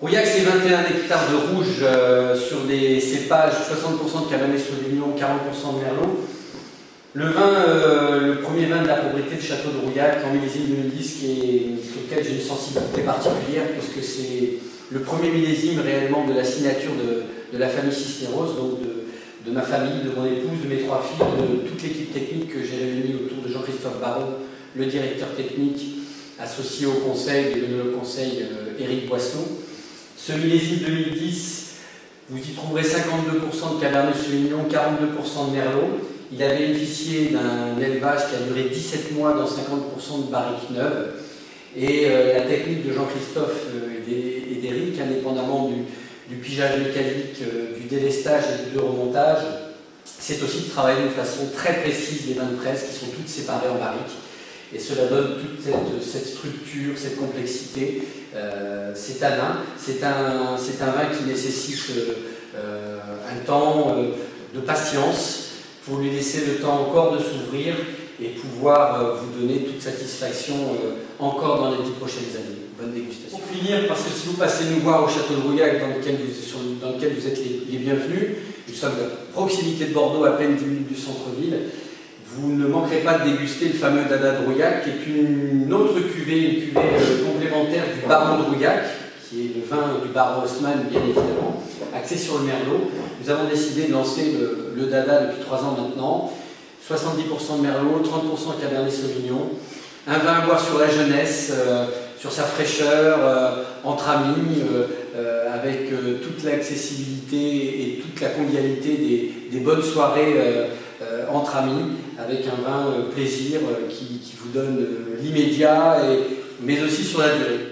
Rouillac, c'est 21 hectares de rouge sur des cépages, 60% de Cabernet Sauvignon, 40% de Merlot. Le premier vin de la propriété de Château de Rouillac en millésime 2010, sur lequel j'ai une sensibilité particulière, puisque c'est le premier millésime réellement de la signature de la famille Cisneros, donc de ma famille, de mon épouse, de mes 3 filles, de toute l'équipe technique que j'ai réunie autour de Jean-Christophe Barraud, le directeur technique associé au conseil, le conseil Éric Boisselot. Ce millésime 2010, vous y trouverez 52% de Cabernet Sauvignon, 42% de Merlot. Il a bénéficié d'un élevage qui a duré 17 mois dans 50% de barriques neuves. Et la technique de Jean-Christophe et d'Éric, indépendamment du pigeage mécanique, du délestage et du remontage, c'est aussi de travailler d'une façon très précise les vins de presse qui sont toutes séparées en barriques. Et cela donne toute cette structure, cette complexité. C'est tanin, c'est un vin qui nécessite un temps de patience pour lui laisser le temps encore de s'ouvrir et pouvoir vous donner toute satisfaction encore dans les 10 prochaines années. Bonne dégustation. Pour finir, parce que si vous passez nous voir au Château de Rouillac, dans lequel vous êtes les bienvenus, nous sommes à proximité de Bordeaux, à peine 10 minutes du centre-ville, vous ne manquerez pas de déguster le fameux Dada de Rouillac, qui est une autre cuvée, une cuvée complémentaire du Baron de Rouillac, qui est le vin du Baron Haussmann, bien évidemment, axé sur le Merlot. Nous avons décidé de lancer le Dada depuis 3 ans maintenant. 70% de Merlot, 30% Cabernet Sauvignon. Un vin à boire sur la jeunesse, sur sa fraîcheur, entre amis, avec toute l'accessibilité et toute la convivialité des bonnes soirées entre amis, avec un vin plaisir qui vous donne l'immédiat, mais aussi sur la durée.